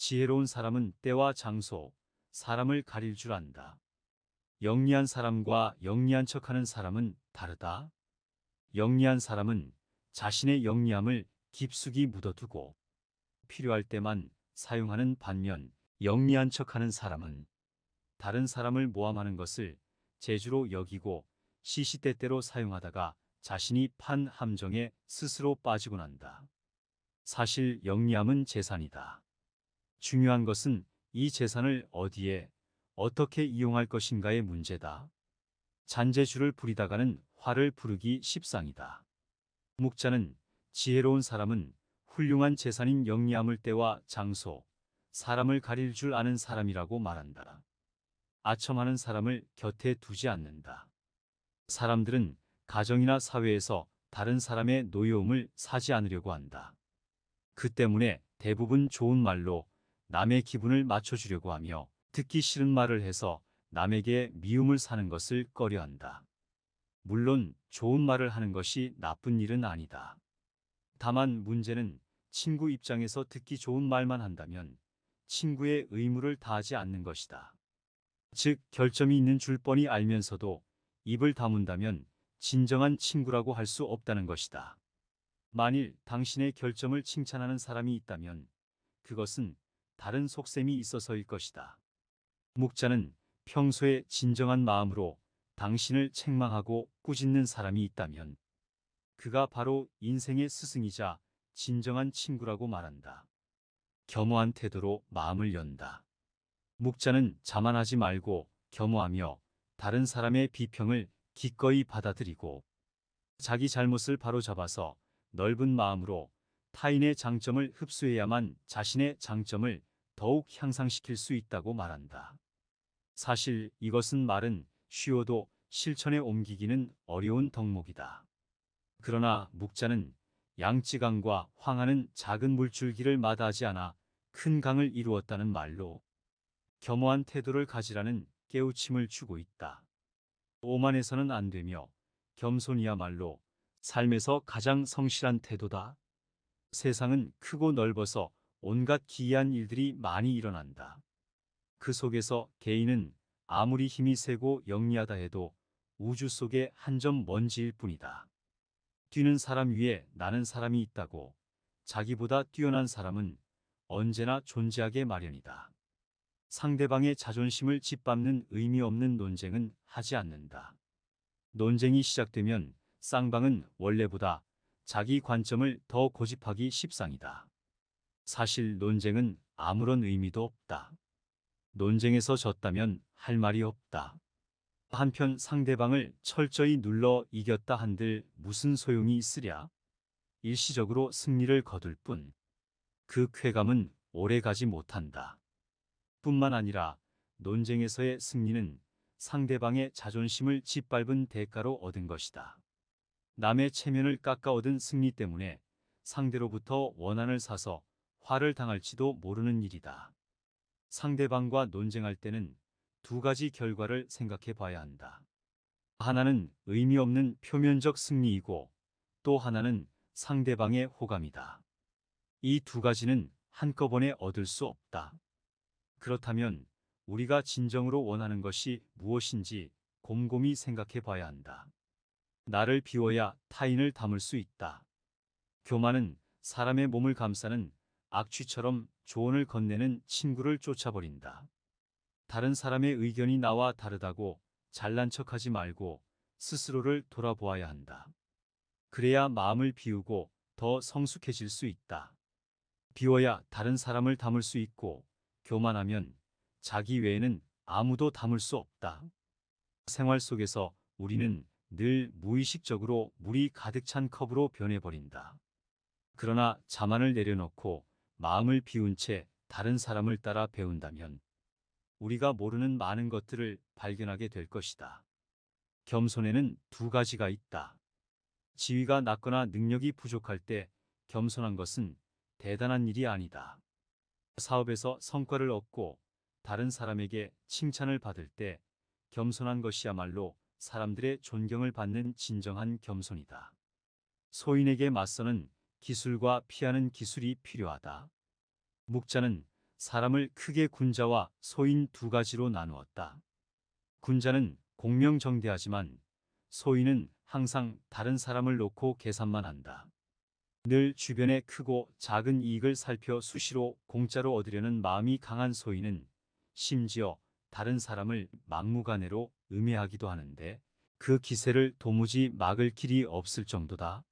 지혜로운 사람은 때와 장소, 사람을 가릴 줄 안다. 영리한 사람과 영리한 척하는 사람은 다르다. 영리한 사람은 자신의 영리함을 깊숙이 묻어두고 필요할 때만 사용하는 반면, 영리한 척하는 사람은 다른 사람을 모함하는 것을 재주로 여기고 시시때때로 사용하다가 자신이 판 함정에 스스로 빠지곤 한다. 사실 영리함은 재산이다. 중요한 것은 이 재산을 어디에 어떻게 이용할 것인가의 문제다. 잔재주를 부리다가는 화를 부르기 십상이다. 묵자는 지혜로운 사람은 훌륭한 재산인 영리함을 때와 장소, 사람을 가릴 줄 아는 사람이라고 말한다. 아첨하는 사람을 곁에 두지 않는다. 사람들은 가정이나 사회에서 다른 사람의 노여움을 사지 않으려고 한다. 그 때문에 대부분 좋은 말로 남의 기분을 맞춰주려고 하며 듣기 싫은 말을 해서 남에게 미움을 사는 것을 꺼려한다. 물론 좋은 말을 하는 것이 나쁜 일은 아니다. 다만 문제는 친구 입장에서 듣기 좋은 말만 한다면 친구의 의무를 다하지 않는 것이다. 즉, 결점이 있는 줄 뻔히 알면서도 입을 다문다면 진정한 친구라고 할 수 없다는 것이다. 만일 당신의 결점을 칭찬하는 사람이 있다면 그것은 다른 속셈이 있어서일 것이다. 묵자는 평소에 진정한 마음으로 당신을 책망하고 꾸짖는 사람이 있다면 그가 바로 인생의 스승이자 진정한 친구라고 말한다. 겸허한 태도로 마음을 연다. 묵자는 자만하지 말고 겸허하며 다른 사람의 비평을 기꺼이 받아들이고 자기 잘못을 바로잡아서 넓은 마음으로 타인의 장점을 흡수해야만 자신의 장점을 더욱 향상시킬 수 있다고 말한다. 사실 이것은 말은 쉬워도 실천에 옮기기는 어려운 덕목이다. 그러나 묵자는 양쯔강과 황하는 작은 물줄기를 마다하지 않아 큰 강을 이루었다는 말로 겸허한 태도를 가지라는 깨우침을 주고 있다. 오만해서는 안 되며 겸손이야말로 삶에서 가장 성실한 태도다. 세상은 크고 넓어서 온갖 기이한 일들이 많이 일어난다. 그 속에서 개인은 아무리 힘이 세고 영리하다 해도 우주 속의 한 점 먼지일 뿐이다. 뛰는 사람 위에 나는 사람이 있다고 자기보다 뛰어난 사람은 언제나 존재하게 마련이다. 상대방의 자존심을 짓밟는 의미 없는 논쟁은 하지 않는다. 논쟁이 시작되면 쌍방은 원래보다 자기 관점을 더 고집하기 십상이다. 사실 논쟁은 아무런 의미도 없다. 논쟁에서 졌다면 할 말이 없다. 한편 상대방을 철저히 눌러 이겼다 한들 무슨 소용이 있으랴? 일시적으로 승리를 거둘 뿐. 그 쾌감은 오래 가지 못한다. 뿐만 아니라 논쟁에서의 승리는 상대방의 자존심을 짓밟은 대가로 얻은 것이다. 남의 체면을 깎아 얻은 승리 때문에 상대로부터 원한을 사서 화를 당할지도 모르는 일이다. 상대방과 논쟁할 때는 두 가지 결과를 생각해 봐야 한다. 하나는 의미 없는 표면적 승리이고 또 하나는 상대방의 호감이다. 이 두 가지는 한꺼번에 얻을 수 없다. 그렇다면 우리가 진정으로 원하는 것이 무엇인지 곰곰이 생각해 봐야 한다. 나를 비워야 타인을 담을 수 있다. 교만은 사람의 몸을 감싸는 악취처럼 조언을 건네는 친구를 쫓아버린다. 다른 사람의 의견이 나와 다르다고 잘난 척하지 말고 스스로를 돌아보아야 한다. 그래야 마음을 비우고 더 성숙해질 수 있다. 비워야 다른 사람을 담을 수 있고 교만하면 자기 외에는 아무도 담을 수 없다. 생활 속에서 우리는 늘 무의식적으로 물이 가득 찬 컵으로 변해버린다. 그러나 자만을 내려놓고 마음을 비운 채 다른 사람을 따라 배운다면 우리가 모르는 많은 것들을 발견하게 될 것이다. 겸손에는 두 가지가 있다. 지위가 낮거나 능력이 부족할 때 겸손한 것은 대단한 일이 아니다. 사업에서 성과를 얻고 다른 사람에게 칭찬을 받을 때 겸손한 것이야말로 사람들의 존경을 받는 진정한 겸손이다. 소인에게 맞서는 기술과 피하는 기술이 필요하다. 묵자는 사람을 크게 군자와 소인 두 가지로 나누었다. 군자는 공명정대하지만 소인은 항상 다른 사람을 놓고 계산만 한다. 늘 주변의 크고 작은 이익을 살펴 수시로 공짜로 얻으려는 마음이 강한 소인은 심지어 다른 사람을 막무가내로 음해하기도 하는데 그 기세를 도무지 막을 길이 없을 정도다.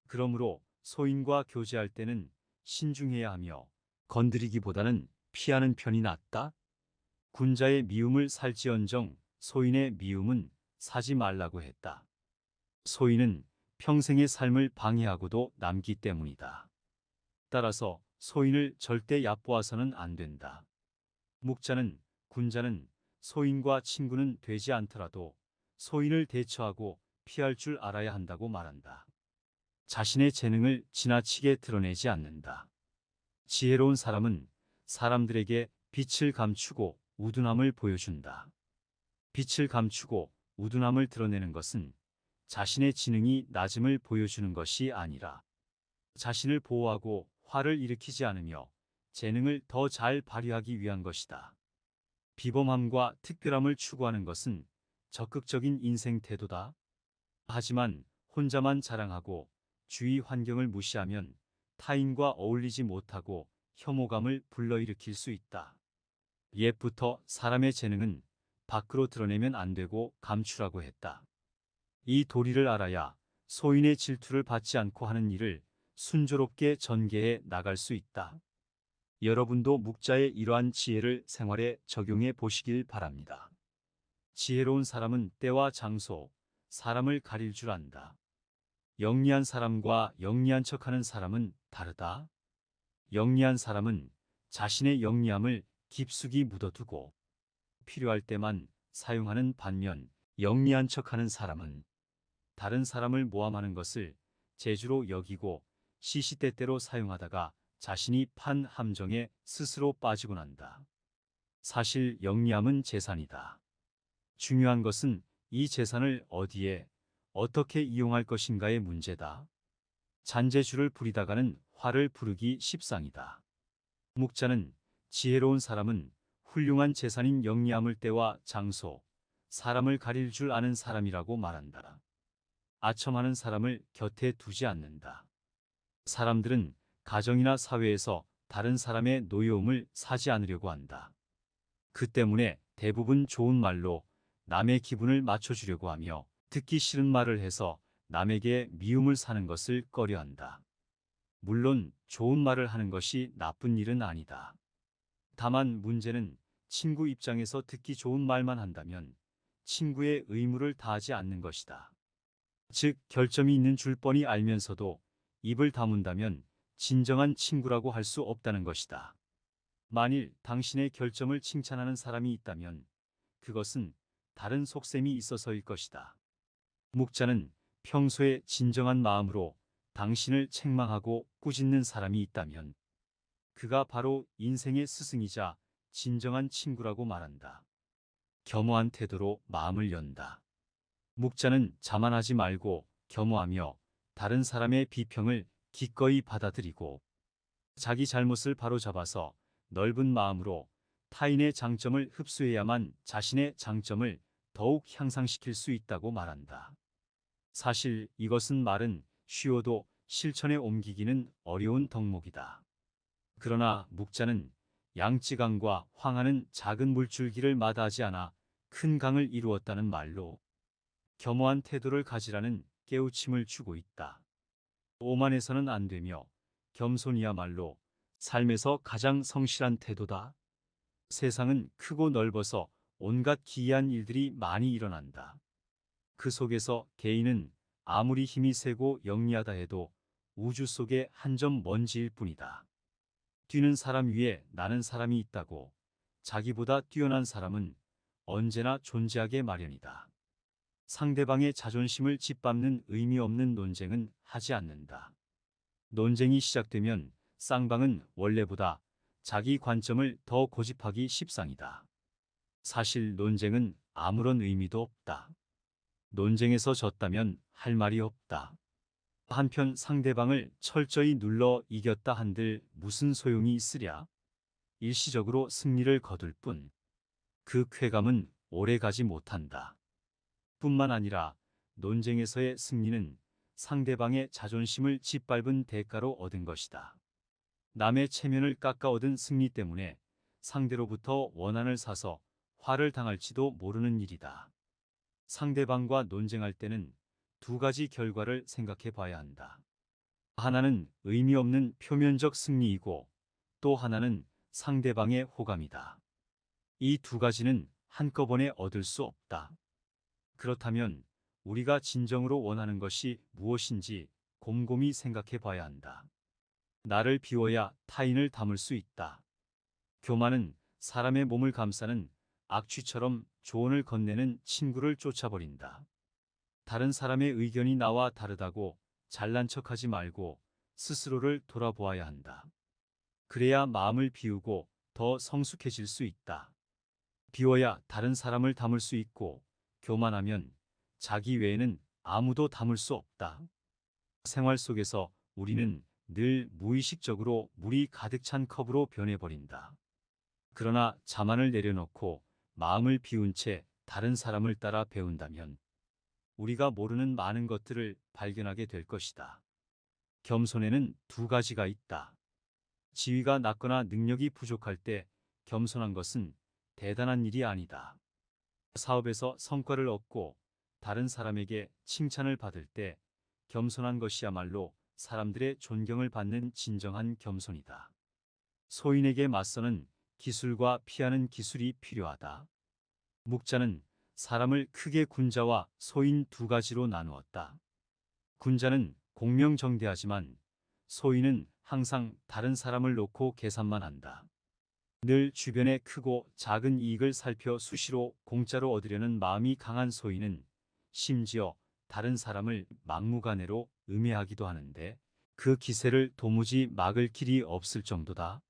그러므로 소인과 교제할 때는 신중해야 하며 건드리기보다는 피하는 편이 낫다. 군자의 미움을 살지언정 소인의 미움은 사지 말라고 했다. 소인은 평생의 삶을 방해하고도 남기 때문이다. 따라서 소인을 절대 얕보아서는 안 된다. 묵자는 군자는 소인과 친구는 되지 않더라도 소인을 대처하고 피할 줄 알아야 한다고 말한다. 자신의 재능을 지나치게 드러내지 않는다. 지혜로운 사람은 사람들에게 빛을 감추고 우둔함을 보여준다. 빛을 감추고 우둔함을 드러내는 것은 자신의 지능이 낮음을 보여주는 것이 아니라 자신을 보호하고 화를 일으키지 않으며 재능을 더 잘 발휘하기 위한 것이다. 비범함과 특별함을 추구하는 것은 적극적인 인생 태도다. 하지만 혼자만 자랑하고 주위 환경을 무시하면 타인과 어울리지 못하고 혐오감을 불러일으킬 수 있다. 옛부터 사람의 재능은 밖으로 드러내면 안 되고 감추라고 했다. 이 도리를 알아야 소인의 질투를 받지 않고 하는 일을 순조롭게 전개해 나갈 수 있다. 여러분도 묵자의 이러한 지혜를 생활에 적용해 보시길 바랍니다. 지혜로운 사람은 때와 장소, 사람을 가릴 줄 안다. 영리한 사람과 영리한 척하는 사람은 다르다. 영리한 사람은 자신의 영리함을 깊숙이 묻어두고 필요할 때만 사용하는 반면 영리한 척하는 사람은 다른 사람을 모함하는 것을 재주로 여기고 시시때때로 사용하다가 자신이 판 함정에 스스로 빠지곤 한다. 사실 영리함은 재산이다. 중요한 것은 이 재산을 어디에 어떻게 이용할 것인가의 문제다. 잔재주를 부리다가는 화를 부르기 십상이다. 묵자는 지혜로운 사람은 훌륭한 재산인 영리함을 때와 장소, 사람을 가릴 줄 아는 사람이라고 말한다. 아첨하는 사람을 곁에 두지 않는다. 사람들은 가정이나 사회에서 다른 사람의 노여움을 사지 않으려고 한다. 그 때문에 대부분 좋은 말로 남의 기분을 맞춰주려고 하며 듣기 싫은 말을 해서 남에게 미움을 사는 것을 꺼려한다. 물론 좋은 말을 하는 것이 나쁜 일은 아니다. 다만 문제는 친구 입장에서 듣기 좋은 말만 한다면 친구의 의무를 다하지 않는 것이다. 즉 결점이 있는 줄 뻔히 알면서도 입을 다문다면 진정한 친구라고 할 수 없다는 것이다. 만일 당신의 결점을 칭찬하는 사람이 있다면 그것은 다른 속셈이 있어서일 것이다. 묵자는 평소에 진정한 마음으로 당신을 책망하고 꾸짖는 사람이 있다면 그가 바로 인생의 스승이자 진정한 친구라고 말한다. 겸허한 태도로 마음을 연다. 묵자는 자만하지 말고 겸허하며 다른 사람의 비평을 기꺼이 받아들이고 자기 잘못을 바로잡아서 넓은 마음으로 타인의 장점을 흡수해야만 자신의 장점을 더욱 향상시킬 수 있다고 말한다. 사실 이것은 말은 쉬워도 실천에 옮기기는 어려운 덕목이다. 그러나 묵자는 양쯔강과 황하는 작은 물줄기를 마다하지 않아 큰 강을 이루었다는 말로 겸허한 태도를 가지라는 깨우침을 주고 있다. 오만해서는 안 되며 겸손이야말로 삶에서 가장 성실한 태도다. 세상은 크고 넓어서 온갖 기이한 일들이 많이 일어난다. 그 속에서 개인은 아무리 힘이 세고 영리하다 해도 우주 속의 한 점 먼지일 뿐이다. 뛰는 사람 위에 나는 사람이 있다고 자기보다 뛰어난 사람은 언제나 존재하게 마련이다. 상대방의 자존심을 짓밟는 의미 없는 논쟁은 하지 않는다. 논쟁이 시작되면 쌍방은 원래보다 자기 관점을 더 고집하기 십상이다. 사실 논쟁은 아무런 의미도 없다. 논쟁에서 졌다면 할 말이 없다. 한편 상대방을 철저히 눌러 이겼다 한들 무슨 소용이 있으랴? 일시적으로 승리를 거둘 뿐 그 쾌감은 오래 가지 못한다. 뿐만 아니라 논쟁에서의 승리는 상대방의 자존심을 짓밟은 대가로 얻은 것이다. 남의 체면을 깎아 얻은 승리 때문에 상대로부터 원한을 사서 화를 당할지도 모르는 일이다. 상대방과 논쟁할 때는 두 가지 결과를 생각해 봐야 한다. 하나는 의미 없는 표면적 승리이고 또 하나는 상대방의 호감이다. 이 두 가지는 한꺼번에 얻을 수 없다. 그렇다면 우리가 진정으로 원하는 것이 무엇인지 곰곰이 생각해 봐야 한다. 나를 비워야 타인을 담을 수 있다. 교만은 사람의 몸을 감싸는 악취처럼 조언을 건네는 친구를 쫓아버린다. 다른 사람의 의견이 나와 다르다고 잘난 척하지 말고 스스로를 돌아보아야 한다. 그래야 마음을 비우고 더 성숙해질 수 있다. 비워야 다른 사람을 담을 수 있고 교만하면 자기 외에는 아무도 담을 수 없다. 생활 속에서 우리는 늘 무의식적으로 물이 가득 찬 컵으로 변해버린다. 그러나 자만을 내려놓고 마음을 비운 채 다른 사람을 따라 배운다면 우리가 모르는 많은 것들을 발견하게 될 것이다. 겸손에는 두 가지가 있다. 지위가 낮거나 능력이 부족할 때 겸손한 것은 대단한 일이 아니다. 사업에서 성과를 얻고 다른 사람에게 칭찬을 받을 때 겸손한 것이야말로 사람들의 존경을 받는 진정한 겸손이다. 소인에게 맞서는 기술과 피하는 기술이 필요하다. 묵자는 사람을 크게 군자와 소인 두 가지로 나누었다. 군자는 공명정대하지만 소인은 항상 다른 사람을 놓고 계산만 한다. 늘 주변의 크고 작은 이익을 살펴 수시로 공짜로 얻으려는 마음이 강한 소인은 심지어 다른 사람을 막무가내로 음해하기도 하는데 그 기세를 도무지 막을 길이 없을 정도다.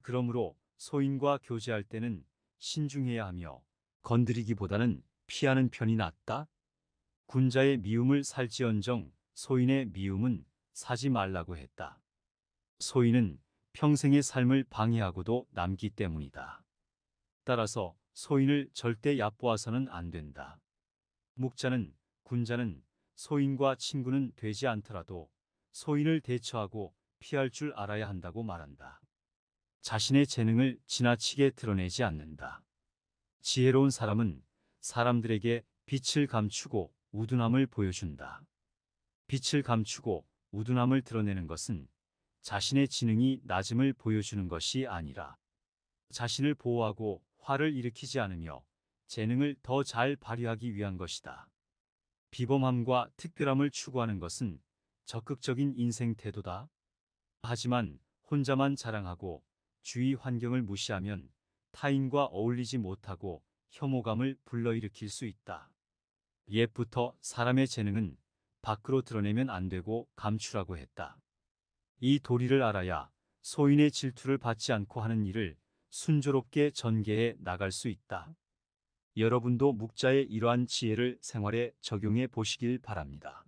그러므로 소인과 교제할 때는 신중해야 하며 건드리기보다는 피하는 편이 낫다. 군자의 미움을 살지언정 소인의 미움은 사지 말라고 했다. 소인은 평생의 삶을 방해하고도 남기 때문이다. 따라서 소인을 절대 얕보아서는 안 된다. 묵자는 군자는 소인과 친구는 되지 않더라도 소인을 대처하고 피할 줄 알아야 한다고 말한다. 자신의 재능을 지나치게 드러내지 않는다. 지혜로운 사람은 사람들에게 빛을 감추고 우둔함을 보여준다. 빛을 감추고 우둔함을 드러내는 것은 자신의 지능이 낮음을 보여주는 것이 아니라 자신을 보호하고 화를 일으키지 않으며 재능을 더 잘 발휘하기 위한 것이다. 비범함과 특별함을 추구하는 것은 적극적인 인생 태도다. 하지만 혼자만 자랑하고 주위 환경을 무시하면 타인과 어울리지 못하고 혐오감을 불러일으킬 수 있다. 옛부터 사람의 재능은 밖으로 드러내면 안 되고 감추라고 했다. 이 도리를 알아야 소인의 질투를 받지 않고 하는 일을 순조롭게 전개해 나갈 수 있다. 여러분도 묵자의 이러한 지혜를 생활에 적용해 보시길 바랍니다.